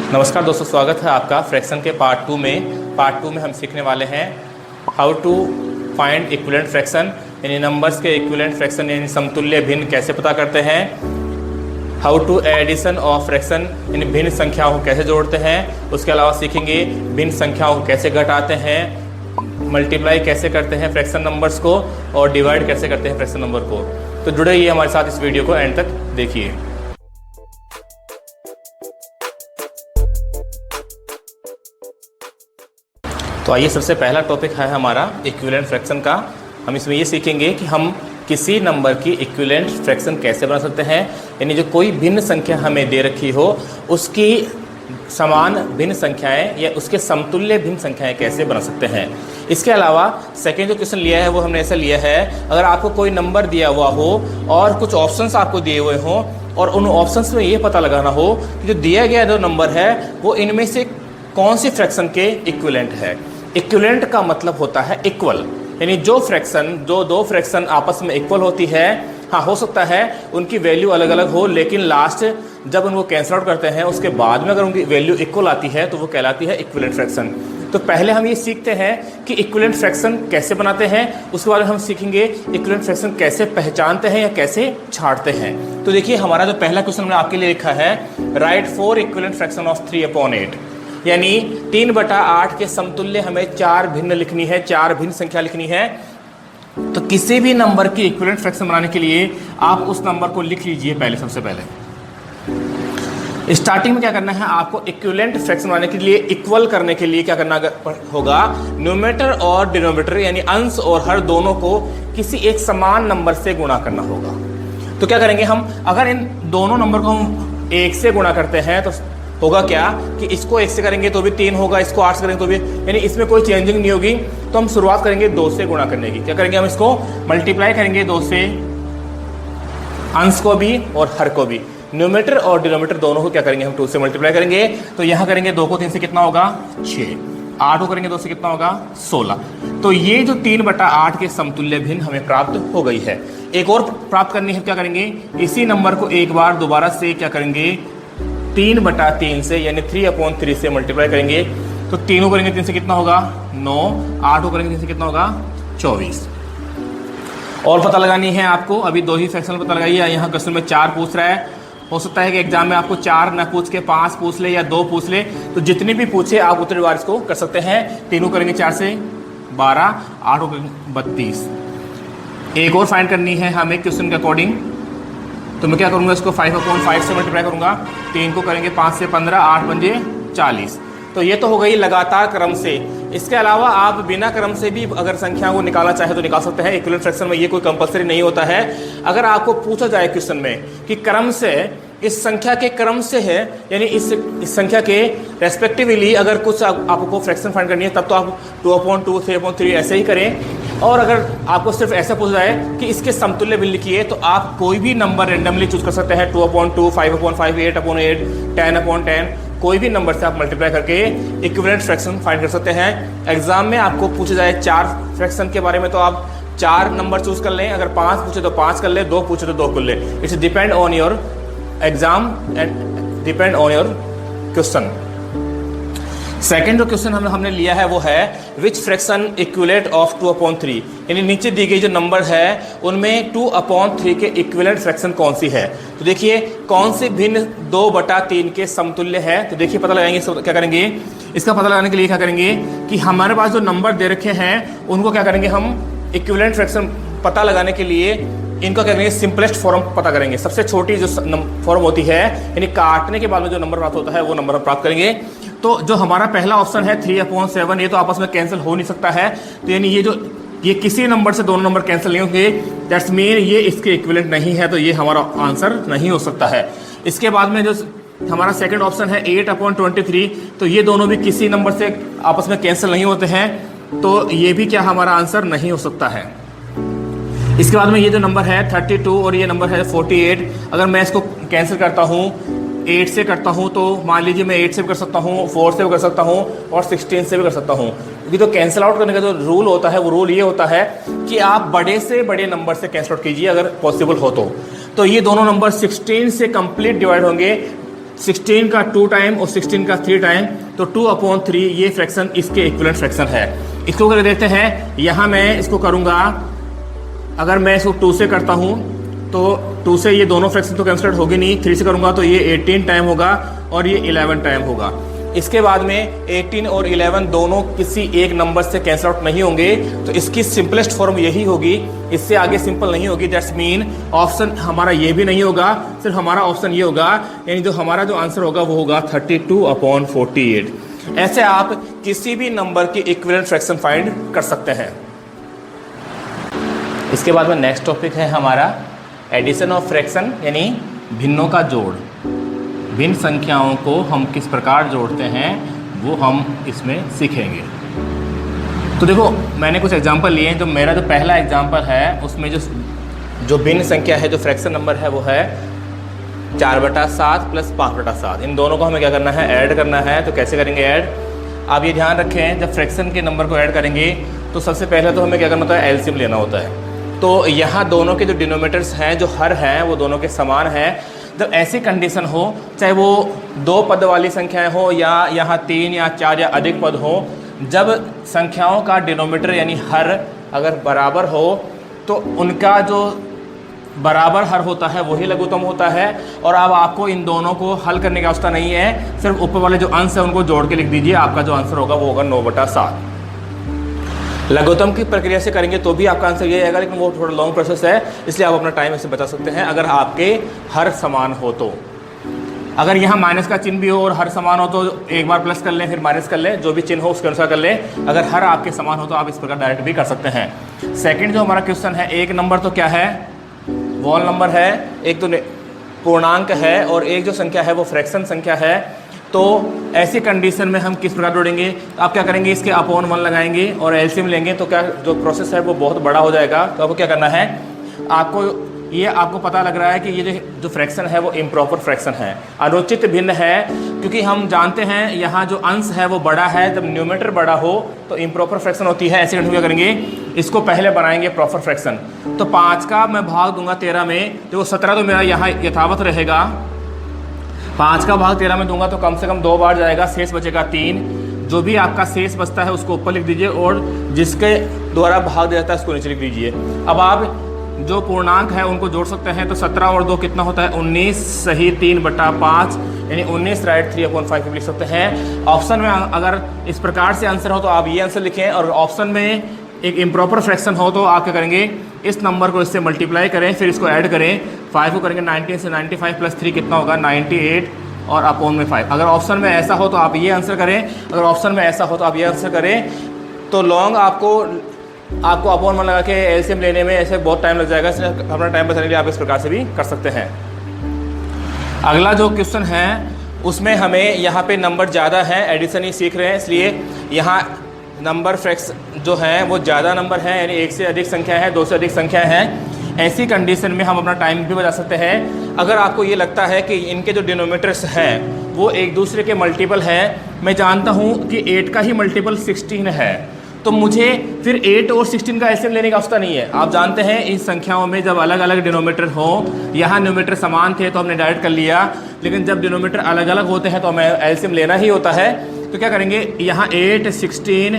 नमस्कार दोस्तों, स्वागत है आपका फ्रैक्शन के पार्ट टू में हम सीखने वाले हैं how to find equivalent fraction, यानी नंबर्स के इक्विवेलेंट फ्रैक्शन यानी समतुल्य भिन्न कैसे पता करते हैं। How to addition of fraction यानी भिन्न संख्याओं को कैसे जोड़ते हैं। उसके अलावा सीखेंगे भिन्न संख्याओं को कैसे घटाते हैं, मल्टीप्लाई कैसे करते हैं फ्रैक्शन नंबर्स को, और डिवाइड कैसे करते हैं फ्रैक्शन नंबर को। तो जुड़े रहिए हमारे साथ, इस वीडियो को एंड तक देखिए। तो आइए, सबसे पहला टॉपिक है हमारा इक्विवेलेंट फ्रैक्शन का। हम इसमें ये सीखेंगे कि हम किसी नंबर की इक्विवेलेंट फ्रैक्शन कैसे बना सकते हैं, यानी जो कोई भिन्न संख्या हमें दे रखी हो उसकी समान भिन्न संख्याएं या उसके समतुल्य भिन्न संख्याएं कैसे बना सकते हैं। इसके अलावा सेकेंड जो क्वेश्चन लिया है वो हमने ऐसा लिया है, अगर आपको कोई नंबर दिया हुआ हो और कुछ ऑप्शंस आपको दिए हुए हों और उन ऑप्शंस में ये पता लगाना हो कि जो दिया गया जो नंबर है वो इनमें से कौन सी फ्रैक्शन के इक्विवेलेंट है। इक्विवेलेंट का मतलब होता है इक्वल, यानी जो दो फ्रैक्शन आपस में इक्वल होती है। हाँ, हो सकता है उनकी वैल्यू अलग अलग हो, लेकिन लास्ट जब उनको कैंसिल आउट करते हैं उसके बाद में अगर उनकी वैल्यू इक्वल आती है तो वो कहलाती है इक्विवेलेंट फ्रैक्शन। तो पहले हम ये सीखते हैं कि इक्विवेलेंट फ्रैक्शन कैसे बनाते हैं, उसके बाद हम सीखेंगे इक्विवेलेंट फ्रैक्शन कैसे पहचानते हैं या कैसे छांटते हैं। तो देखिए, हमारा जो पहला क्वेश्चन मैंने आपके लिए लिखा है, राइट 4 इक्विवेलेंट फ्रैक्शन ऑफ 3/8, यानी 3/8 के समतुल्य हमें 4 भिन्न लिखनी है, 4 भिन्न संख्या लिखनी है। तो किसी भी नंबर की इक्विवेलेंट फ्रैक्शन बनाने के लिए आप उस नंबर को लिख लीजिए। सबसे पहले स्टार्टिंग में क्या करना है, आपको इक्विवेलेंट फ्रैक्शन बनाने के लिए, इक्वल करने के लिए क्या करना होगा, न्यूमरेटर और डिनोमिनेटर यानी अंश और हर दोनों को किसी एक समान नंबर से गुणा करना होगा। तो क्या करेंगे हम, अगर इन दोनों नंबर को हम 1 से गुणा करते हैं तो होगा क्या कि इसको 1 से करेंगे तो भी 3 होगा, इसको 8 से करेंगे तो भी, यानी इसमें कोई चेंजिंग नहीं होगी। तो हम शुरुआत करेंगे 2 से गुणा करने की। क्या करेंगे, हम इसको मल्टीप्लाई करेंगे 2 से, अंश को भी और हर को भी। न्यूमरेटर और डिनोमिनेटर दोनों को क्या करेंगे, हम 2 से मल्टीप्लाई करेंगे। तो यहाँ करेंगे 2 को 3 से कितना होगा 6, 8 को करेंगे 2 से कितना होगा 16। तो ये जो 3/8 के समतुल्य भिन्न हमें प्राप्त हो गई है। एक और प्राप्त करनी है, क्या करेंगे, इसी नंबर को एक बार दोबारा से क्या करेंगे 3/3 से यानी 3/3 से मल्टीप्लाई करेंगे। तो 3 को करेंगे 3 से कितना होगा 9, 8 को करेंगे 3 से कितना होगा 24। और पता लगानी है आपको, अभी 2 ही फ्रैक्शन पता लगाइए। यहाँ क्वेश्चन में 4 पूछ रहा है, हो सकता है कि एग्जाम में आपको 4 ना पूछ के 5 पूछ ले या 2 पूछ ले। तो जितने भी पूछे आप उतनी बार इसको कर सकते हैं। 3 को करेंगे 4 से 12, 8 को करेंगे 32। एक और फाइंड करनी है हमें क्वेश्चन के अकॉर्डिंग। तो मैं क्या करूंगा, इसको 5/5 से मल्टीप्लाई करूंगा। 3 को करेंगे 5 से 15, 8 पंजे 40। तो ये तो हो गई लगातार क्रम से। इसके अलावा आप बिना क्रम से भी अगर संख्या को निकालना चाहे तो निकाल सकते हैं। इक्विवेलेंट फ्रैक्शन में ये कोई कंपलसरी नहीं होता है। अगर आपको पूछा जाए क्वेश्चन में कि क्रम से, इस संख्या के क्रम से है, यानी इस संख्या के रेस्पेक्टिवली अगर कुछ आपको फ्रैक्शन फाइंड करनी है, तब तो आप 2/2, 3/3 ऐसे ही करें। और अगर आपको सिर्फ ऐसा पूछा जाए कि इसके समतुल्य भिन्न लिखिए, तो आप कोई भी नंबर रेंडमली चूज कर सकते हैं। 2/2, 5/5, 8/8, 10/10, कोई भी नंबर से आप मल्टीप्लाई करके इक्विवेलेंट फ्रैक्शन फाइंड कर सकते हैं। एग्जाम में आपको पूछा जाए 4 फ्रैक्शन के बारे में, तो आप 4 नंबर चूज कर लें। अगर 5 पूछे तो 5 कर ले, 2 पूछे तो 2 कर ले। It's depend on your exam and depend on your question. Second जो क्वेश्चन हमने लिया है वो है विच फ्रैक्शन इक्विवेलेंट ऑफ 2/3, यानी नीचे दी गई जो नंबर है उनमें 2/3 के इक्विवेलेंट फ्रैक्शन कौन सी है। तो देखिए कौन सी भिन्न 2/3 के समतुल्य है। तो देखिए पता लगाएंगे, क्या करेंगे, इसका पता लगाने के लिए क्या करेंगे कि हमारे पास जो नंबर दे रखे हैं उनको क्या करेंगे, हम इक्विवेलेंट फ्रैक्शन पता लगाने के लिए इनका क्या करेंगे, सिंपलेस्ट फॉर्म पता करेंगे। सबसे छोटी जो फॉर्म होती है, यानी काटने के बाद में जो नंबर प्राप्त होता है वो नंबर हम प्राप्त करेंगे। तो जो हमारा पहला ऑप्शन है 3/7, ये तो आपस में कैंसिल हो नहीं सकता है। तो यानी ये किसी नंबर से दोनों नंबर कैंसिल नहीं होंगे, दैट्स मीन ये इसके इक्विवेलेंट नहीं है, तो ये हमारा आंसर नहीं हो सकता है। इसके बाद में जो हमारा सेकंड ऑप्शन है 8/23, तो ये दोनों भी किसी नंबर से आपस में कैंसिल नहीं होते हैं, तो ये भी क्या हमारा आंसर नहीं हो सकता है। इसके बाद में ये जो नंबर है 32 और ये नंबर है 48, अगर मैं इसको कैंसिल करता हूँ 8 से करता हूँ, तो मान लीजिए मैं 8 से भी कर सकता हूँ, 4 से भी कर सकता हूँ और 16 से भी कर सकता हूँ। क्योंकि तो कैंसिल आउट करने का जो रूल होता है वो रूल ये होता है कि आप बड़े से बड़े नंबर से कैंसिल आउट कीजिए अगर पॉसिबल हो तो। ये दोनों नंबर 16 से कंप्लीट डिवाइड होंगे 16 का 2 टाइम और 16 का 3 टाइम, तो 2/3 ये फ्रैक्शन इसके इक्विवेलेंट फ्रैक्शन है। इसको करके देखते हैं। यहाँ मैं इसको करूँगा, अगर मैं इसको 2 से करता हूँ तो 2 से ये दोनों फ्रैक्शन तो कैंसिल होगी नहीं, 3 से करूँगा तो ये 18 टाइम होगा और ये 11 टाइम होगा। इसके बाद में 18 और 11 दोनों किसी एक नंबर से कैंसिल आउट नहीं होंगे, तो इसकी सिंपलेस्ट फॉर्म यही होगी, इससे आगे सिंपल नहीं होगी। दैट्स मीन ऑप्शन हमारा ये भी नहीं होगा, सिर्फ हमारा ऑप्शन ये होगा, यानी जो हमारा जो आंसर होगा वो होगा 32/48। ऐसे आप किसी भी नंबर की इक्विवेलेंट फ्रैक्शन फाइंड कर सकते हैं। इसके बाद में नेक्स्ट टॉपिक है हमारा एडिशन ऑफ फ्रैक्शन, यानी भिन्नों का जोड़। भिन्न संख्याओं को हम किस प्रकार जोड़ते हैं वो हम इसमें सीखेंगे। तो देखो, मैंने कुछ एग्जांपल लिए हैं। जो मेरा जो पहला एग्जांपल है उसमें जो भिन्न संख्या है, जो फ्रैक्शन नंबर है, वो है 4/7 प्लस 5/7। इन दोनों को हमें क्या करना है, ऐड करना है। तो कैसे करेंगे ऐड? आप ये ध्यान रखें, जब फ्रैक्शन के नंबर को ऐड करेंगे तो सबसे पहले तो हमें क्या करना होता है, एलसीएम लेना होता है। तो यहाँ दोनों के जो डिनोमिनेटर्स हैं, जो हर हैं, वो दोनों के समान हैं। जब ऐसी कंडीशन हो, चाहे वो 2 पद वाली संख्याएं हो या यहाँ 3 या 4 या अधिक पद हो, जब संख्याओं का डिनोमिनेटर यानी हर अगर बराबर हो तो उनका जो बराबर हर होता है वही लघुत्तम होता है। और अब आपको इन दोनों को हल करने की आवश्यकता नहीं है, सिर्फ ऊपर वाले जो अंश है उनको जोड़ के लिख दीजिए। आपका जो आंसर होगा वो होगा 9/7। लघुत्तम की प्रक्रिया से करेंगे तो भी आपका आंसर ये आएगा, लेकिन वो थोड़ा लॉन्ग प्रोसेस है, इसलिए आप अपना टाइम ऐसे बचा सकते हैं अगर आपके हर समान हो तो। अगर यहाँ माइनस का चिन्ह भी हो और हर समान हो तो एक बार प्लस कर लें, फिर माइनस कर लें, जो भी चिन्ह हो उसके अनुसार कर लें। अगर हर आपके समान हो तो आप इस प्रकार डायरेक्ट भी कर सकते हैं। सेकंड जो हमारा क्वेश्चन है, एक नंबर तो क्या है, वॉल नंबर है, एक तो पूर्णांक है और एक जो संख्या है वो फ्रैक्शन संख्या है। तो ऐसी कंडीशन में हम किस प्रकार जोड़ेंगे? तो आप क्या करेंगे, इसके अपॉन 1 लगाएंगे और एलसीएम लेंगे, तो क्या जो प्रोसेस है वो बहुत बड़ा हो जाएगा। तो आपको क्या करना है, आपको पता लग रहा है कि ये जो फ्रैक्शन है वो इम्प्रॉपर फ्रैक्शन है, अनुचित भिन्न है, क्योंकि हम जानते हैं यहाँ जो अंश है वो बड़ा है। जब न्यूमरेटर बड़ा हो तो इम्प्रॉपर फ्रैक्शन होती है। ऐसे क्या करेंगे, इसको पहले बनाएंगे प्रॉपर फ्रैक्शन। तो 5 का मैं भाग दूंगा 13 में, तो 17 तो मेरा यहाँ यथावत रहेगा। 5 का भाग 13 में दूंगा तो कम से कम 2 बार जाएगा, शेष बचेगा 3। जो भी आपका शेष बचता है उसको ऊपर लिख दीजिए और जिसके द्वारा भाग दिया जाता है उसको नीचे लिख दीजिए। अब आप जो पूर्णांक है उनको जोड़ सकते हैं। तो 17 और 2 कितना होता है, 19 सही 3/5, यानी 19 राइट 3/5 लिख सकते हैं। ऑप्शन में अगर इस प्रकार से आंसर हो तो आप ये आंसर लिखें, और ऑप्शन में एक इम्प्रॉपर फ्रैक्शन हो तो आप क्या करेंगे, इस नंबर को इससे मल्टीप्लाई करें, फिर इसको ऐड करें। 5 को करेंगे 19 से 95 प्लस 3 कितना होगा, 98 और अपॉन में 5। अगर ऑप्शन में ऐसा हो तो आप ये आंसर करें, अगर ऑप्शन में ऐसा हो तो आप ये आंसर करें। तो लॉन्ग आपको अपॉन 1 लगा के एलसीएम लेने में ऐसे बहुत टाइम लग जाएगा, इसलिए अपना टाइम बचाने के लिए आप इस प्रकार से भी कर सकते हैं। अगला जो क्वेश्चन है उसमें हमें यहाँ पे नंबर ज़्यादा है, एडिशन ही सीख रहे हैं, इसलिए यहाँ नंबर फ्रैक्स जो है वो ज़्यादा नंबर है, यानी 1 से अधिक संख्या है, 2 से अधिक संख्या है। ऐसी कंडीशन में हम अपना टाइम भी बचा सकते हैं। अगर आपको ये लगता है कि इनके जो डिनोमिनेटर्स हैं वो एक दूसरे के मल्टीपल हैं, मैं जानता हूँ कि 8 का ही मल्टीपल 16 है, तो मुझे फिर 8 और 16 का एलसीएम लेने की आवश्यकता नहीं है। आप जानते हैं इन संख्याओं में जब अलग अलग डिनोमिनेटर हो, यहाँ न्यूमरेटर समान थे तो हमने डायरेक्ट कर लिया, लेकिन जब डिनोमिनेटर अलग अलग होते हैं तो हमें एलसीएम लेना ही होता है। तो क्या करेंगे, यहाँ 8, 16,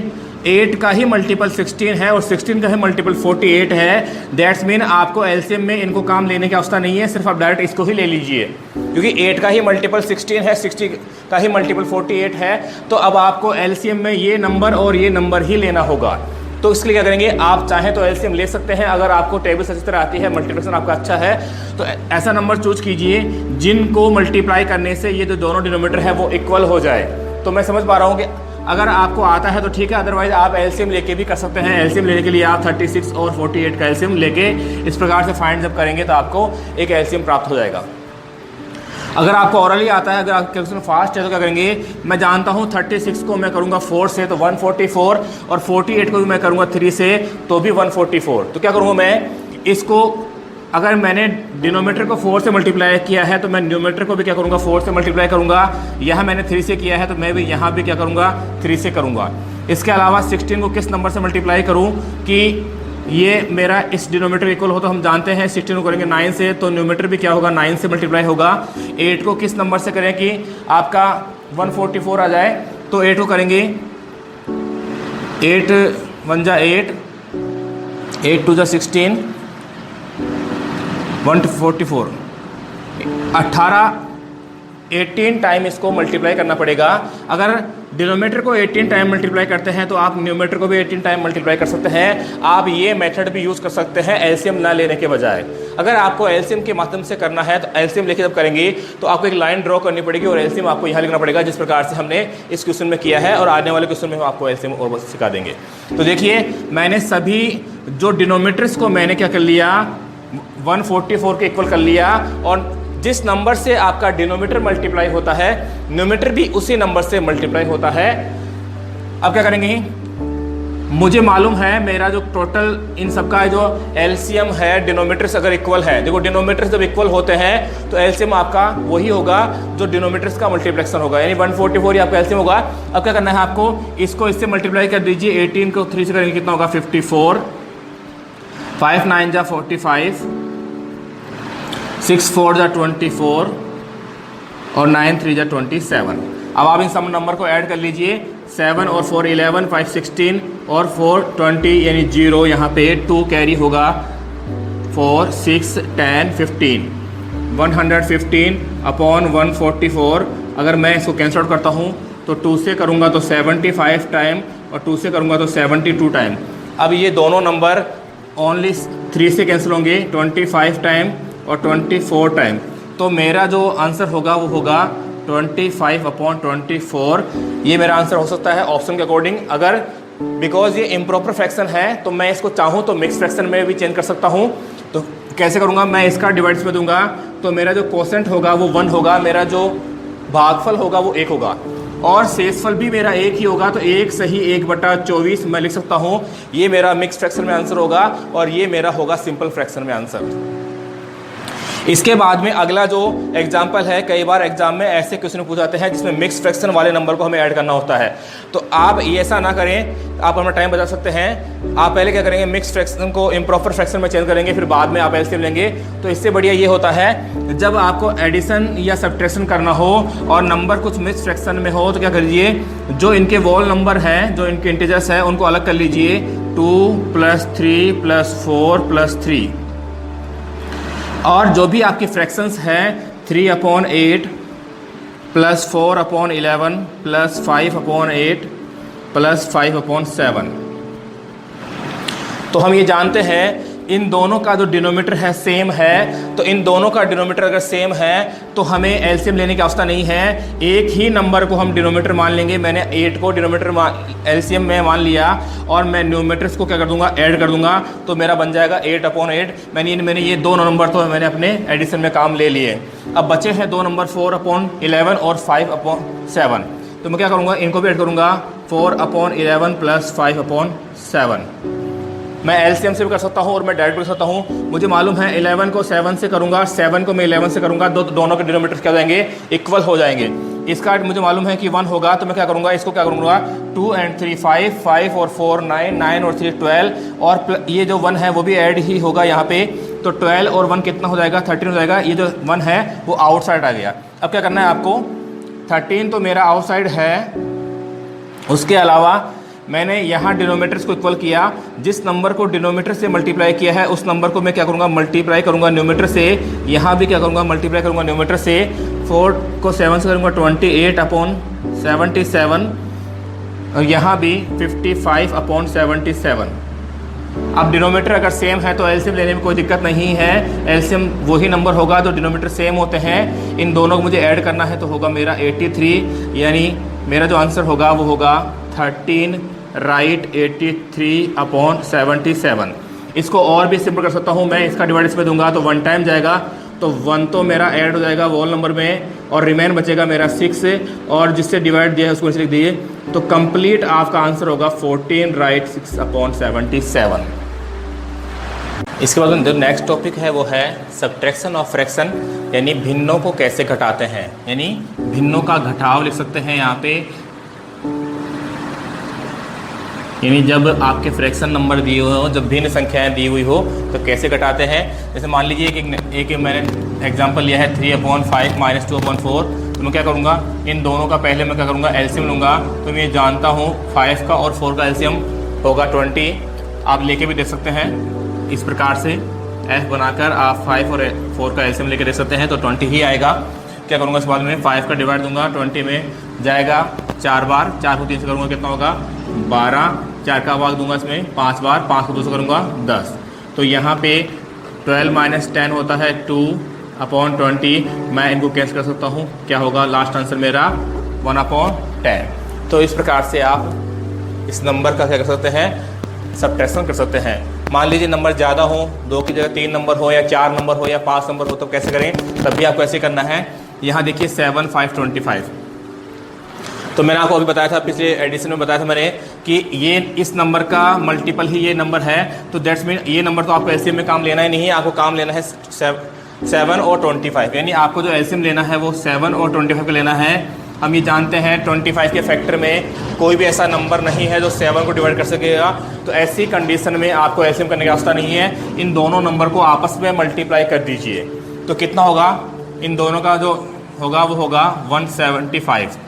8 का ही मल्टीपल 16 है और 16 का ही मल्टीपल 48 है। दैट्स मीन आपको एलसीएम में इनको काम लेने की आवश्यकता नहीं है, सिर्फ आप डायरेक्ट इसको ही ले लीजिए, क्योंकि 8 का ही मल्टीपल 16 है, 60 का ही मल्टीपल 48 है। तो अब आपको एलसीएम में ये नंबर और ये नंबर ही लेना होगा। तो इसके लिए क्या करेंगे, आप चाहें तो एलसीएम ले सकते हैं। अगर आपको टेबल अच्छी तरह आती है, मल्टीप्लिकेशन आपका अच्छा है, तो ऐसा नंबर चूज कीजिए जिनको मल्टीप्लाई करने से ये जो दोनों डिनोमिनेटर है वो इक्वल हो जाए। तो मैं समझ पा रहा हूँ कि अगर आपको आता है तो ठीक है, अदरवाइज आप एलसीएम लेके भी कर सकते हैं। एलसीएम लेने के लिए आप 36 और 48 का एलसीएम लेके इस प्रकार से फाइंड जब करेंगे तो आपको एक एलसीएम प्राप्त हो जाएगा। अगर आपको ओरली आता है, अगर आपका क्वेश्चन फास्ट है तो क्या करेंगे, मैं जानता हूँ 36 को मैं करूँगा 4 से तो 144, और 48 को भी मैं करूँगा 3 से तो भी 144। तो क्या करूँगा मैं इसको, अगर मैंने डिनोमिनेटर को 4 से मल्टीप्लाई किया है तो मैं न्यूमरेटर को भी क्या करूँगा, 4 से मल्टीप्लाई करूँगा। यहाँ मैंने 3 से किया है तो मैं भी यहाँ भी क्या करूँगा, 3 से करूँगा। इसके अलावा 16 को किस नंबर से मल्टीप्लाई करूँ कि ये मेरा इस डिनोमीटर इक्वल हो तो हम जानते हैं 16 को करेंगे 9 से, तो न्यूमेटर भी क्या होगा 9 से मल्टीप्लाई होगा। 8 को किस नंबर से करें कि आपका 144 आ जाए, तो 8 को करेंगे 8 1 जा 8, 8 2 जा 16, 144, 18 टाइम इसको मल्टीप्लाई करना पड़ेगा। अगर डिनोमीटर को 18 टाइम मल्टीप्लाई करते हैं तो आप न्यूमेटर को भी 18 टाइम मल्टीप्लाई कर सकते हैं। आप ये मेथड भी यूज़ कर सकते हैं एलसीएम ना लेने के बजाय। अगर आपको एलसीएम के माध्यम से करना है तो एलसीएम लेके जब करेंगे तो आपको एक लाइन ड्रॉ करनी पड़ेगी और एलसीएम आपको यहाँ लिखना पड़ेगा, जिस प्रकार से हमने इस क्वेश्चन में किया है, और आने वाले क्वेश्चन में हम आपको एलसीएम और सिखा देंगे। तो देखिए मैंने सभी जो डिनोमीटर्स को मैंने क्या कर लिया 144 के इक्वल कर लिया, और जिस नंबर से आपका डिनोमीटर मल्टीप्लाई होता है न्यूमेटर भी उसी नंबर से मल्टीप्लाई होता है। अब क्या करेंगे, मुझे मालूम है मेरा जो टोटल इन सबका जो एलसीएम है डिनोमीटर्स अगर इक्वल है, देखो डिनोमीटर्स जब इक्वल होते हैं तो एलसीएम आपका वही होगा जो डिनोमीटर्स का मल्टीप्लेक्शन होगा, यानी 144 ही आपका एलसीएम होगा। अब क्या करना है आपको, इसको इससे मल्टीप्लाई कर दीजिए, 18 को 3 से करेंगे कितना होगा 54, 5 9 जा 45, 6 4 जा 24 और 9 3 जा 27। अब आप इन सब नंबर को ऐड कर लीजिए, 7 और 4 11, 5 16 और 4 20, यानी 0 यहाँ पे 2 कैरी होगा, 4 6 10 15, 115 अपॉन 144। अगर मैं इसको कैंसिल आउट करता हूँ तो 2 से करूँगा तो 75 टाइम और 2 से करूँगा तो 72 टाइम। अब ये दोनों नंबर ओनली 3 से कैंसिल होंगे, 25 टाइम और 24 टाइम। तो मेरा जो आंसर होगा वो होगा 25 अपॉन 24। ये मेरा आंसर हो सकता है ऑप्शन के अकॉर्डिंग। अगर बिकॉज ये इम्प्रॉपर फ्रैक्शन है तो मैं इसको चाहूँ तो मिक्स फ्रैक्शन में भी चेंज कर सकता हूँ। तो कैसे करूँगा, मैं इसका डिवाइड्स में दूंगा तो मेरा जो कोसेंट होगा वो 1 होगा, मेरा जो भागफल होगा वो 1 होगा और शेषफल भी मेरा 1 ही होगा। तो 1 सही 1/24 मैं लिख सकता हूँ। ये मेरा मिक्स फ्रैक्शन में आंसर होगा और ये मेरा होगा सिंपल फ्रैक्शन में आंसर। इसके बाद में अगला जो एग्जाम्पल है, कई बार एग्जाम में ऐसे क्वेश्चन पूछाते हैं जिसमें मिक्स फ्रैक्शन वाले नंबर को हमें ऐड करना होता है। तो आप ऐसा ना करें, आप अपना टाइम बचा सकते हैं। आप पहले क्या करेंगे, मिक्स फ्रैक्शन को इम्प्रॉपर फ्रैक्शन में चेंज करेंगे, फिर बाद में आप एलसीएम लेंगे। तो इससे बढ़िया ये होता है जब आपको एडिशन या सब्ट्रैक्शन करना हो और नंबर कुछ मिक्स फ्रैक्शन में हो तो क्या करिए, जो इनके वॉल नंबर हैं, जो इनके इंटीजर्स हैं, उनको अलग कर लीजिए। 2 + 3 + 4 + 3 और जो भी आपकी फ्रैक्शंस हैं 3/8 + 4/11 + 5/8 + 5/7। तो हम ये जानते हैं इन दोनों का जो डिनोमीटर है सेम है, तो इन दोनों का डिनोमीटर अगर सेम है तो हमें एलसीएम लेने की आवश्यकता नहीं है। एक ही नंबर को हम डिनोमीटर मान लेंगे। मैंने 8 को डिनोमीटर एलसीएम में मान लिया और मैं न्यूमेटर्स को क्या कर दूंगा, ऐड कर दूंगा, तो मेरा बन जाएगा 8/8। मैंने ये दोनों नंबर तो मैंने अपने एडिशन में काम ले लिए। अब बचे हैं 2 नंबर 4/11 और 5/7। तो मैं क्या करूँगा, इनको भी ऐड करूँगा, 4/11 + 5/7। मैं एलसीएम से भी कर सकता हूँ और मैं डायरेक्ट भी कर सकता हूँ। मुझे मालूम है 11 को 7 से करूँगा, 7 को मैं 11 से करूँगा, दोनों के डिनोमीटर क्या हो जाएंगे, इक्वल हो जाएंगे। इसका मुझे मालूम है कि 1 होगा, तो मैं क्या करूँगा, इसको क्या करूँगा, 2 and 3 5, 5 और 4 9, 9 और 3 12 और ये जो 1 है वो भी ऐड ही होगा यहाँ पे। तो 12 और 1 कितना हो जाएगा, 13 हो जाएगा। ये जो 1 है वो आउटसाइड आ गया। अब क्या करना है आपको, 13 तो मेरा आउटसाइड है, उसके अलावा मैंने यहाँ डिनोमीटर्स को इक्वल किया। जिस नंबर को डिनोमीटर से मल्टीप्लाई किया है उस नंबर को मैं क्या करूँगा, मल्टीप्लाई करूँगा न्यूमेटर से। यहाँ भी क्या करूँगा, मल्टीप्लाई करूँगा न्यूमेटर से। 4 को 7 से करूँगा 28/77 और यहाँ भी 55/77। अब डिनोमीटर अगर सेम है तो एलसीएम लेने में कोई दिक्कत नहीं है। एलसीएम वही नंबर होगा जो डिनोमीटर सेम होते हैं। इन दोनों को मुझे ऐड करना है तो होगा मेरा 83, यानी मेरा जो आंसर होगा वो होगा 13 राइट 83/77। इसको और भी सिंपल कर सकता हूँ मैं, इसका डिवाइड इसमें दूंगा तो 1 टाइम जाएगा, तो 1 तो मेरा ऐड हो जाएगा वॉल नंबर में और रिमेन बचेगा मेरा 6 और जिससे डिवाइड दिया है उसको लिख दिए। तो कंप्लीट आपका आंसर होगा 14 राइट 6/77। इसके बाद जो नेक्स्ट टॉपिक है वो है सब्ट्रैक्शन ऑफ फ्रैक्शन, यानी भिन्नों को कैसे घटाते हैं, यानी भिन्नों का घटाव लिख सकते हैं यहाँ पे। यानी जब आपके फ्रैक्शन नंबर दिए हुए हो, जब भिन्न संख्याएं दी हुई हो तो कैसे घटाते हैं। जैसे मान लीजिए एक मैंने एग्जांपल लिया है 3/5 माइनस 2/4, तो मैं क्या करूँगा, इन दोनों का पहले मैं क्या करूँगा, एलसीएम लूँगा। तो मैं जानता हूँ 5 का और 4 का एलसीएम होगा 20। आप लेके भी देख सकते हैं इस प्रकार से एफ बनाकर आप 5 और 4 का एलसीएम लेके देख सकते हैं, तो 20 ही आएगा। क्या करूँगा, इस बाद में 5 का डिवाइड दूंगा, 20 में जाएगा 4 बार, 4 को 3 से करूँगा कितना होगा 12, 4 का भाग दूंगा इसमें 5 बार, 5 को 2 से करूँगा 10। तो यहाँ पे 12 माइनस 10 होता है 2/20। मैं इनको कैंसिल कर सकता हूँ, क्या होगा लास्ट आंसर मेरा 1/10। तो इस प्रकार से आप इस नंबर का क्या कर सकते हैं, सबट्रैक्शन कर सकते हैं। मान लीजिए नंबर ज़्यादा हो, 2 की जगह 3 नंबर हो या 4 नंबर हो या 5 नंबर हो, तो कैसे करें, तब भी आपको ऐसे करना है। यहाँ देखिए 7, 5, 25। तो मैंने आपको अभी बताया था, पिछले एडिशन में बताया था मैंने कि ये इस नंबर का मल्टीपल ही ये नंबर है। तो दैट्स मीन ये नंबर तो आपको एलसीएम में काम लेना ही नहीं है, आपको काम लेना है 7 और 25। यानी आपको जो एलसीएम लेना है वो 7 और 25 का लेना है। हम ये जानते हैं 25 के फैक्टर में कोई भी ऐसा नंबर नहीं है जो 7 को डिवाइड कर सकेगा। तो ऐसी कंडीशन में आपको एलसीएम करने की आवश्यकता नहीं है। इन दोनों नंबर को आपस में मल्टीप्लाई कर दीजिए, तो कितना होगा, इन दोनों का जो होगा वो होगा 175।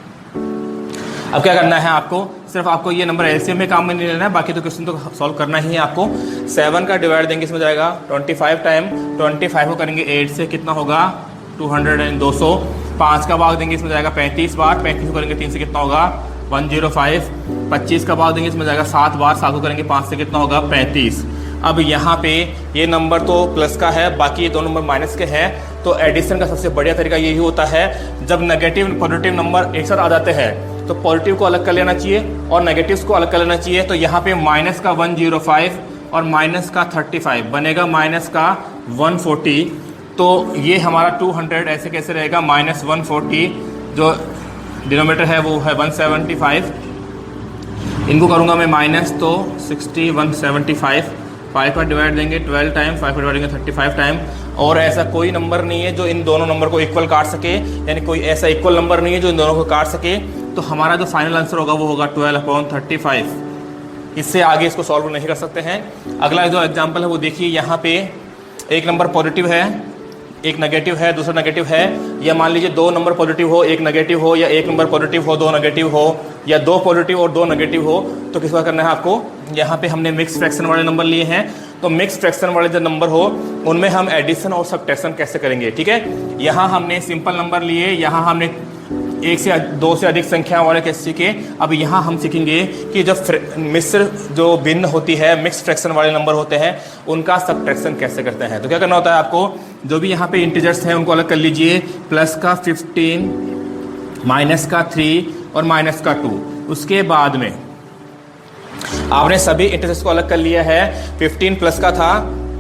अब क्या करना है आपको, सिर्फ आपको ये नंबर एलसीएम में काम में नहीं लेना है, बाकी तो क्वेश्चन तो सॉल्व करना ही है आपको। 7 का डिवाइड देंगे, इसमें जाएगा 25 टाइम, 25 को करेंगे 8 से, कितना होगा 200। 5 का भाग देंगे, इसमें जाएगा 35 बार, 35 को करेंगे 3 से, कितना होगा 105। 25 का भाग देंगे, इसमें जाएगा 7 बार, 7 को करेंगे 5 से, कितना होगा 35। अब यहाँ पे ये नंबर तो प्लस का है, बाकी ये दो नंबर माइनस के हैं। तो एडिशन का सबसे बढ़िया तरीका यही होता है, जब नेगेटिव पॉजिटिव नंबर एक साथ आ जाते हैं तो पॉजिटिव को अलग कर लेना चाहिए और नेगेटिव्स को अलग कर लेना चाहिए। तो यहाँ पे माइनस का 105 और माइनस का 35 बनेगा माइनस का 140। तो ये हमारा 200 ऐसे कैसे रहेगा, माइनस 140, जो डिनोमिनेटर है वो है 175। इनको करूँगा मैं माइनस, तो 60, 175। 5 का डिवाइड देंगे 12 टाइम, 5 का डिवाइड देंगे 35 टाइम। और ऐसा कोई नंबर नहीं है जो इन दोनों नंबर को इक्वल काट सके, यानी कोई ऐसा इक्वल नंबर नहीं है जो इन दोनों को काट सके। तो हमारा जो फाइनल आंसर होगा वो होगा 12/35। इससे आगे इसको सॉल्व नहीं कर सकते हैं। अगला जो एग्जांपल है वो देखिए, यहाँ पे एक नंबर पॉजिटिव है, एक नेगेटिव है, दूसरा नेगेटिव है। या मान लीजिए 2 नंबर पॉजिटिव हो, एक नेगेटिव हो, या एक नंबर पॉजिटिव हो, 2 नेगेटिव हो, या 2 पॉजिटिव और 2 नेगेटिव हो। तो किस बार करना है आपको, यहाँ पे हमने मिक्स फ्रैक्शन वाले नंबर लिए हैं। तो मिक्स फ्रैक्शन वाले जो नंबर हो उनमें हम एडिशन और सबट्रैक्शन कैसे करेंगे, ठीक है। यहाँ हमने सिंपल नंबर लिए, यहाँ हमने 1 से 2 से अधिक संख्या वाले कैसे सीखे। अब यहाँ हम सीखेंगे कि जब मिश्र जो भिन्न होती है, मिक्स फ्रैक्शन वाले नंबर होते हैं, उनका सबट्रैक्शन कैसे करते हैं। तो क्या करना होता है आपको, जो भी यहाँ पे इंटीजर्स हैं उनको अलग कर लीजिए। प्लस का 15, माइनस का 3 और माइनस का 2। उसके बाद में आपने सभी इंटीजर्स को अलग कर लिया है। 15 प्लस का था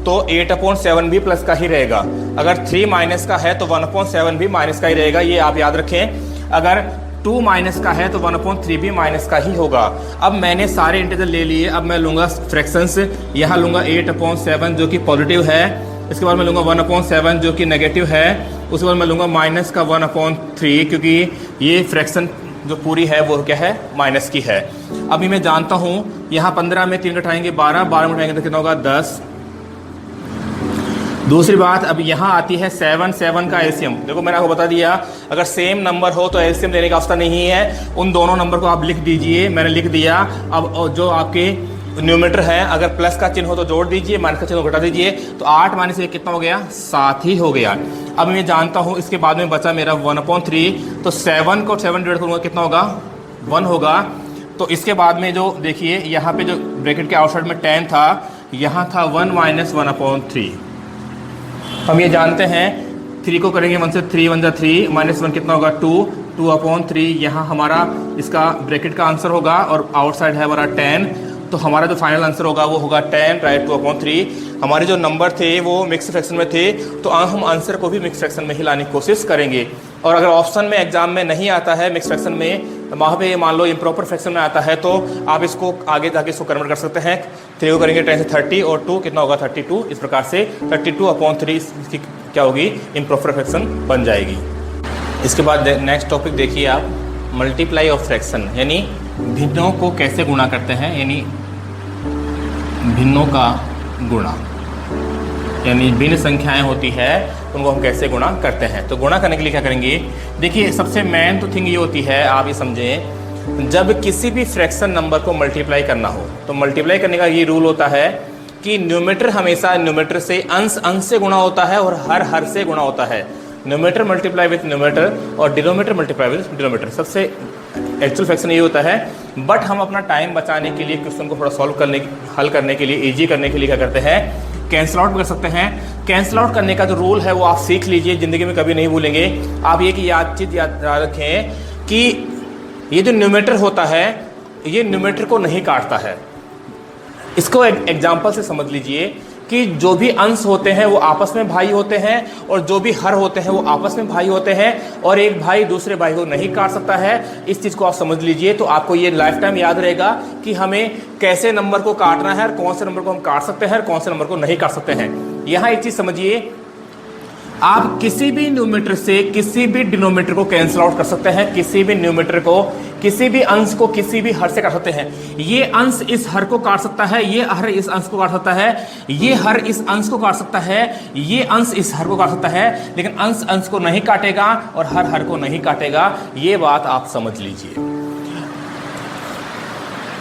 तो 8/7 भी प्लस का ही रहेगा। अगर 3 माइनस का है तो 1/7 भी माइनस का ही रहेगा, ये आप याद रखें। अगर 2 माइनस का है तो 1/3 भी माइनस का ही होगा। अब मैंने सारे इंटीजर ले लिए, अब मैं लूँगा फ्रैक्शंस। यहाँ लूँगा 8/7 जो कि पॉजिटिव है, इसके बाद मैं लूँगा 1/7 जो कि नेगेटिव है, उसके बाद मैं लूँगा माइनस का 1/3 क्योंकि ये फ्रैक्शन जो पूरी है वो क्या है, माइनस की है। अभी मैं जानता हूँ यहाँ 15 में 3 घटाएंगे 12, 12 में घटाएंगे तो कितना होगा 10। दूसरी बात, अब यहाँ आती है 7 का एलसीएम। देखो मैंने आपको बता दिया, अगर सेम नंबर हो तो एलसीएम लेने का आवश्यकता नहीं है। उन दोनों नंबर को आप लिख दीजिए, मैंने लिख दिया। अब जो आपके न्यूमरेटर है, अगर प्लस का चिन्ह हो तो जोड़ दीजिए, माइनस का चिन्ह हो घटा दीजिए। तो 8 माइनस 1 कितना हो गया, 7 ही हो गया। अब मैं जानता हूँ इसके बाद में बचा मेरा 1/3। तो 7 को 7 डिवाइड करूँगा कितना होगा, 1 होगा। तो इसके बाद में जो देखिए यहाँ पे जो ब्रैकेट के आउटसाइड में 10 था, यहाँ था 1 माइनस 1/3। हम ये जानते हैं 3 को करेंगे 1 से, 3 1 जा 3, माइनस 1 कितना होगा 2/3। यहाँ हमारा इसका ब्रैकेट का आंसर होगा और आउटसाइड है हमारा 10। तो हमारा जो फाइनल आंसर होगा वो होगा 10, राइट, 2/3। हमारे जो नंबर थे वो मिक्स फ्रैक्शन में थे, तो हम आंसर को भी मिक्स फ्रैक्शन में ही लाने की कोशिश करेंगे। और अगर ऑप्शन में एग्जाम में नहीं आता है मिक्स फ्रैक्शन में, वहाँ पे मान लो इम्प्रॉपर फ्रैक्शन में आता है, तो आप इसको आगे जाके इसको कन्वर्ट कर सकते हैं। 3 को करेंगे 10 से 30 और 2 कितना होगा 32। इस प्रकार से 32/3 इसकी क्या होगी, इम्प्रॉपर फ्रैक्शन बन जाएगी। इसके बाद नेक्स्ट टॉपिक देखिए आप, मल्टीप्लाई ऑफ फ्रैक्शन, यानी भिन्नों को कैसे गुणा करते हैं, यानी भिन्नों का गुणा, यानी भिन्न संख्याएं होती है उनको हम कैसे गुणा करते हैं। तो गुणा करने के लिए क्या करेंगे, देखिए सबसे मेन तो थिंग ये होती है, आप ये समझें, जब किसी भी फ्रैक्शन नंबर को मल्टीप्लाई करना हो तो मल्टीप्लाई करने का ये रूल होता है कि न्यूमरेटर हमेशा न्यूमरेटर से अंश अंश से गुणा होता है और हर हर से गुणा होता है। न्यूमरेटर मल्टीप्लाई विथ न्यूमरेटर और डिनोमिनेटर मल्टीप्लाई विथ डिनोमिनेटर, सबसे एक्चुअल फ्रैक्शन ये होता है। बट हम अपना टाइम बचाने के लिए, क्वेश्चन को थोड़ा हल करने के लिए, ईजी करने के लिए क्या करते हैं, कैंसिल आउट कर सकते हैं। कैंसिल आउट करने का जो रूल है वो आप सीख लीजिए, ज़िंदगी में कभी नहीं भूलेंगे। आप ये कि चीज़ याद रखें कि ये जो न्यूमरेटर होता है ये न्यूमरेटर को नहीं काटता है। इसको एग्जाम्पल से समझ लीजिए कि जो भी अंश होते हैं वो आपस में भाई होते हैं और जो भी हर होते हैं वो आपस में भाई होते हैं, और एक भाई दूसरे भाई को नहीं काट सकता है। इस चीज़ को आप समझ लीजिए तो आपको ये लाइफ टाइम याद रहेगा कि हमें कैसे नंबर को काटना है और कौन से नंबर को हम काट सकते हैं और कौन से नंबर को नहीं काट सकते हैं। यहाँ एक चीज़ समझिए, आप किसी भी न्यूमरेटर से किसी भी डिनोमिनेटर को कैंसिल आउट कर सकते हैं, किसी भी न्यूमरेटर को, किसी भी अंश को किसी भी हर से काट सकते हैं। ये अंश इस हर को काट सकता है, ये हर इस अंश को काट सकता है, ये हर इस अंश को काट सकता है, ये अंश इस हर को काट सकता है, लेकिन अंश अंश को नहीं काटेगा और हर हर को नहीं काटेगा। ये बात आप समझ लीजिए।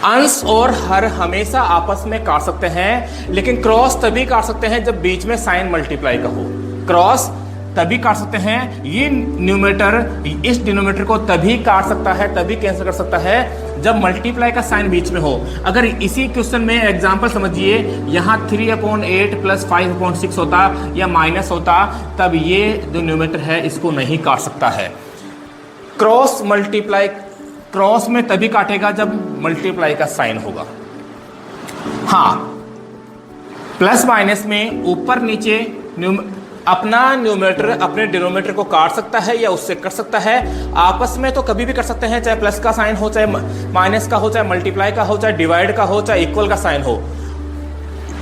अंश और हर हमेशा आपस में काट सकते हैं, लेकिन क्रॉस तभी काट सकते हैं जब बीच में साइन मल्टीप्लाई का हो। क्रॉस तभी काट सकते हैं, ये न्यूमरेटर इस डिनोमिनेटर को तभी काट सकता है, तभी कैंसिल कर सकता है जब मल्टीप्लाई का साइन बीच में हो। अगर इसी क्वेश्चन में एग्जांपल समझिए, यहाँ 3/8 प्लस 5/6 होता या माइनस होता, तब ये जो न्यूमरेटर है इसको नहीं काट सकता है। क्रॉस मल्टीप्लाई, क्रॉस में तभी काटेगा जब मल्टीप्लाई का साइन होगा। हाँ, प्लस माइनस में ऊपर नीचे अपना न्यूमरेटर अपने डिनोमिनेटर को काट सकता है या उससे कट सकता है। आपस में तो कभी भी कर सकते हैं, चाहे प्लस का साइन हो, चाहे माइनस का हो, चाहे मल्टीप्लाई का हो, चाहे डिवाइड का हो, चाहे इक्वल का साइन हो।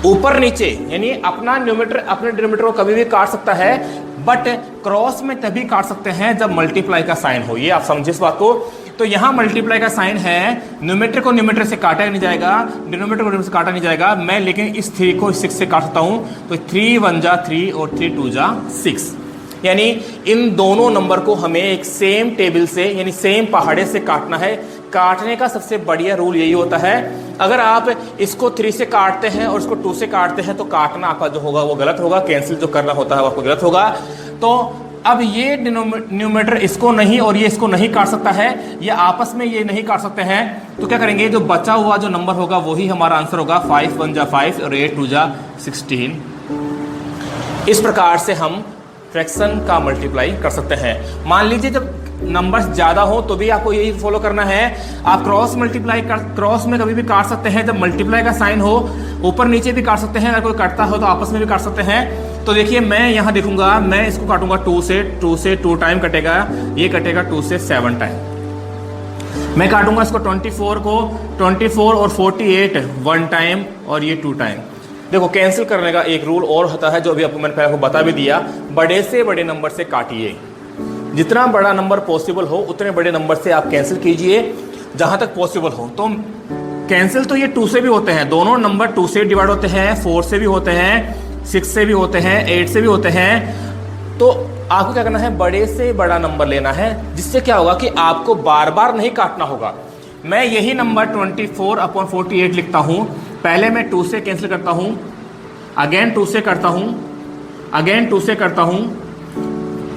ऊपर नीचे यानी अपना न्यूमरेटर अपने डिनोमिनेटर को कभी भी काट सकता है, बट क्रॉस में तभी काट सकते हैं जब मल्टीप्लाई का साइन हो। ये आप समझिए इस बात को। तो यहाँ मल्टीप्लाई का साइन है, न्यूमरेटर को न्यूमरेटर से काटा नहीं जाएगा, डिनोमिनेटर को डिनोमिनेटर से काटा नहीं जाएगा। मैं लेकिन इस 3 को 6 से काट सकता हूँ, तो 3 1 जा 3 और 3 2 जा 6। यानी इन दोनों नंबर को हमें एक सेम टेबल से यानी सेम पहाड़े से काटना है। काटने का सबसे बढ़िया रूल यही होता है, अगर आप इसको 3 से काटते हैं और इसको 2 से काटते हैं तो काटना आपका जो होगा वो गलत होगा, कैंसिल जो करना होता है वो आपको गलत होगा। तो अब ये न्यूमरेटर इसको नहीं और ये इसको नहीं काट सकता है, ये आपस में ये नहीं काट सकते हैं, तो क्या करेंगे, जो बचा हुआ जो नंबर होगा वही हमारा आंसर होगा। 5 1 जा 5 और 8 2 जा 16। इस प्रकार से हम फ्रैक्शन का मल्टीप्लाई कर सकते हैं। मान लीजिए जब नंबर्स ज़्यादा हो तो भी आपको यही फॉलो करना है। आप क्रॉस मल्टीप्लाई क्रॉस में कभी भी काट सकते हैं जब मल्टीप्लाई का साइन हो, ऊपर नीचे भी काट सकते हैं, अगर कोई कटता हो तो आपस में भी काट सकते हैं। तो देखिए मैं यहाँ देखूंगा, मैं इसको काटूंगा 2 से 2 टाइम कटेगा, ये कटेगा 2 से 7 टाइम। मैं काटूंगा इसको 24 को 24 और 48 1 टाइम और ये 2 टाइम। देखो कैंसिल करने का एक रूल और होता है जो अभी आपको मैंने पहले आपको बता भी दिया, बड़े से बड़े नंबर से काटिए। जितना बड़ा नंबर पॉसिबल हो उतने बड़े नंबर से आप कैंसिल कीजिए जहां तक पॉसिबल हो। तो कैंसिल तो ये 2 से भी होते हैं, दोनों नंबर 2 से डिवाइड होते हैं, 4 से भी होते हैं, 6 से भी होते हैं, 8 से भी होते हैं। तो आपको क्या करना है, बड़े से बड़ा नंबर लेना है, जिससे क्या होगा कि आपको बार बार नहीं काटना होगा। मैं यही नंबर 24/48 लिखता हूँ। पहले मैं 2 से कैंसिल करता हूँ, अगेन 2 से करता हूँ, अगेन 2 से करता हूँ,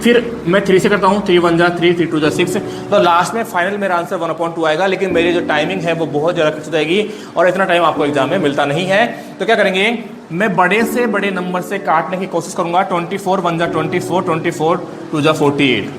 फिर मैं 3 से करता हूँ, 3 1 जा 3 3 2 जा 6। तो लास्ट में फाइनल मेरा आंसर 1/2 आएगा। लेकिन मेरी जो टाइमिंग है वो बहुत ज़्यादा खर्च हो जाएगी और इतना टाइम आपको एग्जाम में मिलता नहीं है। तो क्या करेंगे, मैं बड़े से बड़े नंबर से काटने की कोशिश करूंगा। 24 1 जा 24, 24 2 जा 48।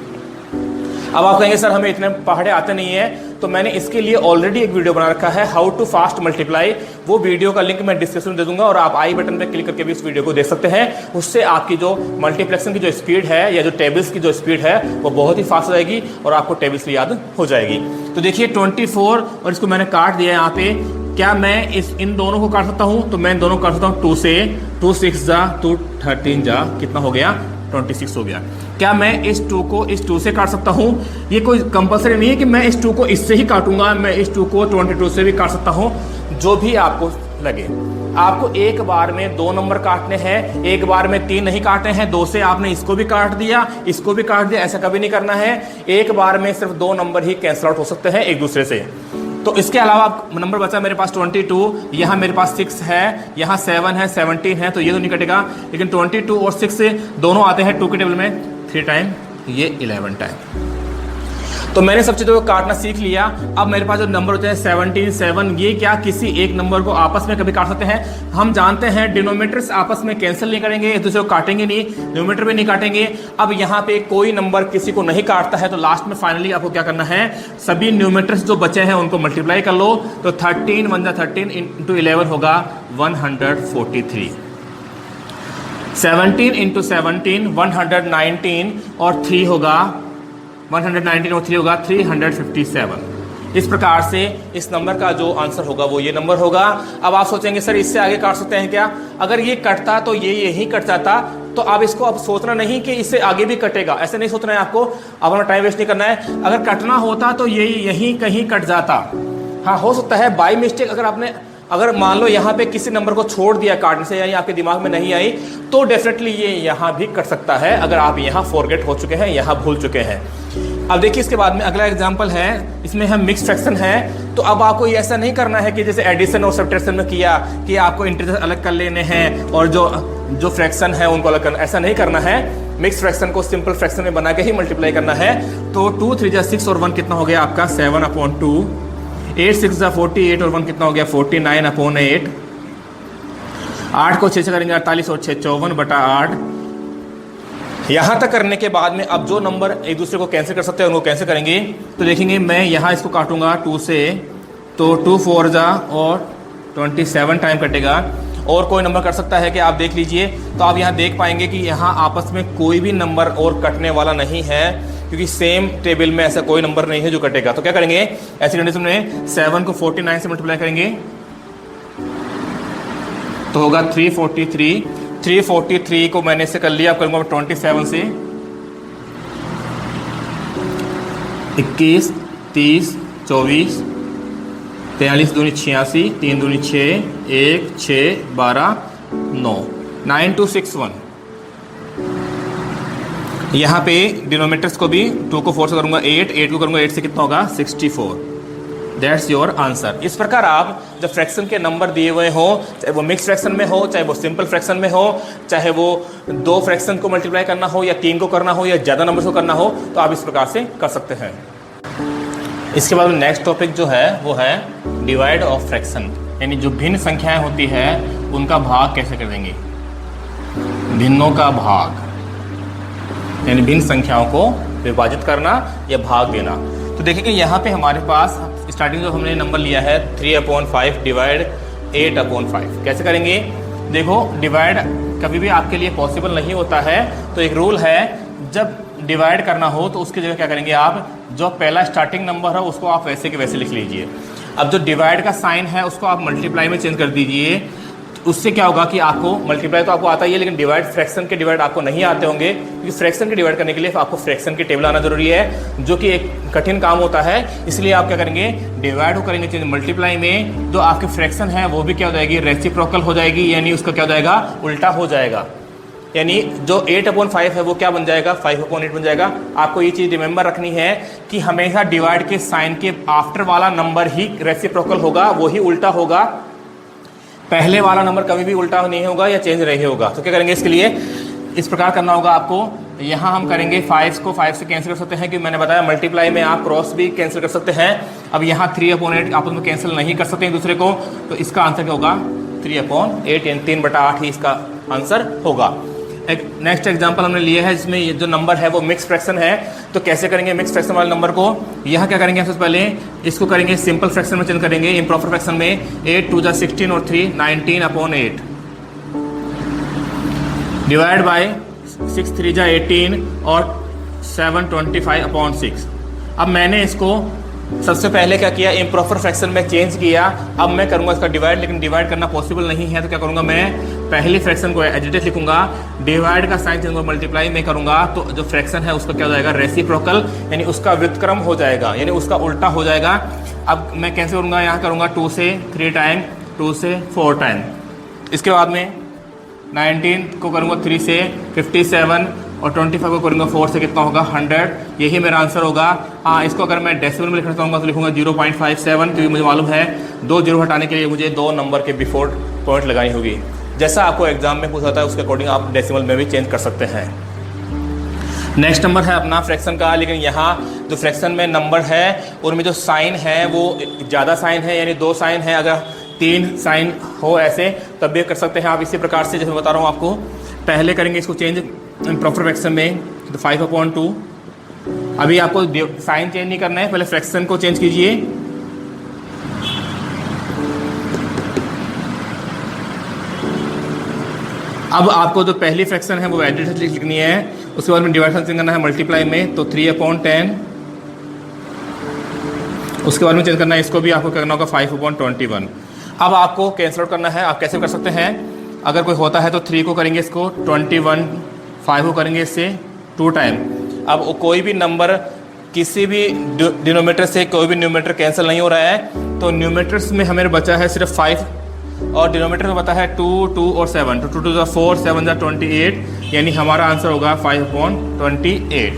अब आप कहेंगे सर हमें इतने पहाड़े आते नहीं है, तो मैंने इसके लिए ऑलरेडी एक वीडियो बना रखा है, हाउ टू फास्ट मल्टीप्लाई। वो वीडियो का लिंक मैं डिस्क्रिप्शन में दे दूंगा और आप आई बटन पे क्लिक करके भी इस वीडियो को देख सकते हैं। उससे आपकी जो मल्टीप्लेक्शन की जो स्पीड है या जो टेबल्स की जो स्पीड है वो बहुत ही फास्ट हो जाएगी और आपको टेबल्स भी याद हो जाएगी। तो देखिए 24 और इसको मैंने काट दिया यहाँ पे। क्या मैं इन दोनों को काट सकता हूँ? तो मैं इन दोनों को काट सकता हूँ 2 से, 2 6 जा 2 13 जा, कितना हो गया 26 हो गया। क्या मैं इस 2 को इस 2 से काट सकता हूँ? ये कोई कंपलसरी नहीं है कि मैं इस 2 को इससे ही काटूंगा, मैं इस 2 को 22 से भी काट सकता हूँ। जो भी आपको लगे। आपको एक बार में 2 नंबर काटने हैं, एक बार में 3 नहीं काटने हैं। 2 से आपने इसको भी काट दिया, इसको भी काट दिया, ऐसा कभी नहीं करना है। एक बार में सिर्फ 2 नंबर ही कैंसिल आउट हो सकते हैं एक दूसरे से। तो इसके अलावा नंबर बचा मेरे पास 22, यहाँ मेरे पास 6 है, यहाँ 7 है, 17 है, तो ये तो नहीं कटेगा। लेकिन 22 और 6 से दोनों आते हैं 2 के टेबल में 3 टाइम, ये 11 टाइम। तो मैंने सब चीज़ों को काटना सीख लिया। अब मेरे पास जो नंबर होते हैं 17, 7, ये क्या किसी एक नंबर को आपस में कभी काट सकते हैं। हम जानते हैं डिनोमिनेटर्स आपस में कैंसिल नहीं करेंगे, एक दूसरे को काटेंगे नहीं, न्यूमरेटर भी नहीं काटेंगे। अब यहाँ पे कोई नंबर किसी को नहीं काटता है, तो लास्ट में फाइनली आपको क्या करना है, सभी न्यूमरेटर्स जो बचे हैं उनको मल्टीप्लाई कर लो। तो 13 × 13 × 11 होगा 143। 17 × 17 119 और 3 होगा 119 और 3 होगा 357। इस प्रकार से इस नंबर का जो आंसर होगा वो ये नंबर होगा। अब आप सोचेंगे सर इससे आगे काट सकते हैं क्या? अगर ये कटता तो ये यही कट जाता, तो आप इसको अब सोचना नहीं कि इससे आगे भी कटेगा, ऐसे नहीं सोचना है आपको। अब अपना टाइम वेस्ट नहीं करना है। अगर कटना होता तो ये यहीं कहीं कट जाता। हाँ, हो सकता है बाई मिस्टेक अगर मान लो यहाँ पे किसी नंबर को छोड़ दिया काटने से, यानी आपके दिमाग में नहीं आई, तो डेफिनेटली ये यहाँ भी कट सकता है, अगर आप यहाँ फॉरगेट हो चुके हैं, यहाँ भूल चुके हैं। अब देखिए इसके बाद में अगला एग्जांपल है, इसमें हम मिक्स फ्रैक्शन है। तो अब आपको ये ऐसा नहीं करना है कि जैसे एडिशन और सब्ट्रैक्शन में किया कि आपको इंटीजर अलग कर लेने हैं और जो फ्रैक्शन है उनको अलग करना, ऐसा नहीं करना है। मिक्स फ्रैक्शन को सिंपल फ्रैक्शन में बना के ही मल्टीप्लाई करना है। तो 2 3 6 और 1 कितना हो गया आपका 7/2। 8 6 48 और 1 कितना हो गया 49/8। 8 को 6 से करेंगे 48 और 6 54/8। यहाँ तक करने के बाद में अब जो नंबर एक दूसरे को कैंसिल कर सकते हैं उनको कैंसिल करेंगे। तो देखेंगे मैं यहाँ इसको काटूंगा 2 से, तो 2 4 जा और 27 टाइम कटेगा। और कोई नंबर कर सकता है कि आप देख लीजिए, तो आप यहाँ देख पाएंगे कि यहाँ आपस में कोई भी नंबर और कटने वाला नहीं है, क्योंकि सेम टेबल में ऐसा कोई नंबर नहीं है जो कटेगा। तो क्या करेंगे ऐसी कंडीशन में 7 को 49 से मल्टीप्लाई करेंगे तो होगा 343। 343 को मैंने इससे कर लिया, अब करूंगा 27 से 21 30 24 43 दूनी 86 3 दूनी 6 1 6 12 9 9261। यहाँ पे डिनोमिनेटर्स को भी 2 को 4 से करूंगा 8 को करूंगा 8 से कितना होगा 64। That's your answer. इस प्रकार आप जब फ्रैक्शन के नंबर दिए हुए हो, चाहे वो मिक्स फ्रैक्शन में हो, चाहे वो सिंपल फ्रैक्शन में हो, चाहे वो 2 फ्रैक्शन को मल्टीप्लाई करना हो या 3 को करना हो या ज़्यादा नंबर को करना हो, तो आप इस प्रकार से कर सकते हैं। इसके बाद नेक्स्ट टॉपिक जो है वो है डिवाइड ऑफ फ्रैक्शन, यानी जो भिन्न संख्याएं होती है उनका भाग कैसे कर देंगे। भिन्नों का भाग यानी भिन्न संख्याओं को विभाजित करना या भाग देना। तो देखेंगे यहाँ पे हमारे पास स्टार्टिंग जो हमने नंबर लिया है 3/5 डिवाइड 8/5। कैसे करेंगे? देखो डिवाइड कभी भी आपके लिए पॉसिबल नहीं होता है, तो एक रूल है, जब डिवाइड करना हो तो उसकी जगह क्या करेंगे आप, जो पहला स्टार्टिंग नंबर है उसको आप वैसे के वैसे लिख लीजिए। अब जो डिवाइड का साइन है उसको आप मल्टीप्लाई में चेंज कर दीजिए। उससे क्या होगा कि आपको मल्टीप्लाई तो आपको आता ही है, लेकिन डिवाइड फ्रैक्शन के डिवाइड आपको नहीं आते होंगे, क्योंकि फ्रैक्शन के डिवाइड करने के लिए आपको फ्रैक्शन की टेबल आना जरूरी है, जो कि एक कठिन काम होता है। इसलिए आप क्या करेंगे, डिवाइड को करेंगे चेंज मल्टीप्लाई में, जो आपकी फ्रैक्शन है वो भी क्या हो जाएगी, रेसिप्रोकल हो जाएगी, यानी उसका क्या हो जाएगा, उल्टा हो जाएगा। यानी जो 8/5 है वो क्या बन जाएगा 5/8 बन जाएगा। आपको ये चीज़ रिमेंबर रखनी है कि हमेशा डिवाइड के साइन के आफ्टर वाला नंबर ही रेसिप्रोकल होगा, वो ही उल्टा होगा। पहले वाला नंबर कभी भी उल्टा नहीं होगा या चेंज नहीं होगा। तो क्या करेंगे इसके लिए, इस प्रकार करना होगा आपको। यहाँ हम करेंगे 5 को 5 से कैंसिल कर सकते हैं, क्योंकि मैंने बताया मल्टीप्लाई में आप क्रॉस भी कैंसिल कर सकते हैं। अब यहाँ 3/8 आप उसमें कैंसिल नहीं कर सकते एक दूसरे को, तो इसका आंसर क्या होगा 3/8, यानी 3/8 ही इसका आंसर होगा। एक नेक्स्ट एग्जांपल हमने लिया है, जिसमें ये जो नंबर है वो मिक्स फ्रैक्शन है। तो कैसे करेंगे मिक्स फ्रैक्शन वाले नंबर को, यहाँ क्या करेंगे सबसे पहले इसको करेंगे सिंपल फ्रैक्शन में चेंज करेंगे, इम्प्रॉपर फ्रैक्शन में 8 2 16 और 3 19/8 डिवाइड बाय 6 3 18 और 7 25/6। अब मैंने इसको सबसे पहले क्या किया, इम्प्रॉपर फ्रैक्शन में चेंज किया। अब मैं करूंगा इसका डिवाइड, लेकिन डिवाइड करना पॉसिबल नहीं है, तो क्या करूंगा मैं पहली फ्रैक्शन को एज इट इज लिखूंगा, डिवाइड का साइन चेंज मल्टीप्लाई में करूंगा, तो जो फ्रैक्शन है उसका क्या हो जाएगा रेसिप्रोकल, यानी उसका व्युत्क्रम हो जाएगा, यानी उसका उल्टा हो जाएगा। अब मैं कैसे करूंगा, यहाँ करूंगा 2 से 3 टाइम 2 से 4 टाइम। इसके बाद में 19 को करूँगा 3 से 57 और 25 को करूँगा 4 से कितना होगा 100। यही मेरा आंसर होगा। हाँ, इसको अगर मैं डेसिमल में लिखना चाहूँगा तो लिखूँगा 0.57, क्योंकि मुझे मालूम है 2 जीरो हटाने के लिए मुझे 2 नंबर के बिफोर पॉइंट लगानी होगी। जैसा आपको एग्जाम में पूछा था उसके अकॉर्डिंग आप डेसिमल में भी चेंज कर सकते हैं। नेक्स्ट नंबर है अपना फ्रैक्शन का, लेकिन यहाँ जो फ्रैक्शन में नंबर है उनमें जो साइन है वो ज़्यादा साइन है, यानी 2 साइन है। अगर 3 साइन हो ऐसे तब भी कर सकते हैं आप इसी प्रकार से, जैसे मैं बता रहा हूँ आपको। पहले करेंगे इसको चेंज प्रॉपर फ्रैक्शन में, तो 5/2। अभी आपको साइन चेंज नहीं करना है, पहले फ्रैक्शन को चेंज कीजिए। अब आपको जो पहली फ्रैक्शन है वो एडिशन लिखनी है, उसके बाद में डिवाइड चेंज करना है मल्टीप्लाई में, तो 3/10। उसके बाद में चेंज करना है इसको भी, आपको करना होगा 5/21। अब आपको कैंसिल आउट करना है। आप कैसे कर सकते हैं, अगर कोई होता है तो 3 को करेंगे इसको 21, 5 को करेंगे इससे 2 टाइम। अब कोई भी नंबर किसी भी डिनोमीटर से कोई भी न्यूमेटर कैंसिल नहीं हो रहा है, तो न्यूमेटर्स में हमें बचा है सिर्फ 5 और डिनोमीटर में बता है 2, 2 और 7। तो 2 to the 4, 7 to 28, यानी हमारा आंसर होगा 5/28।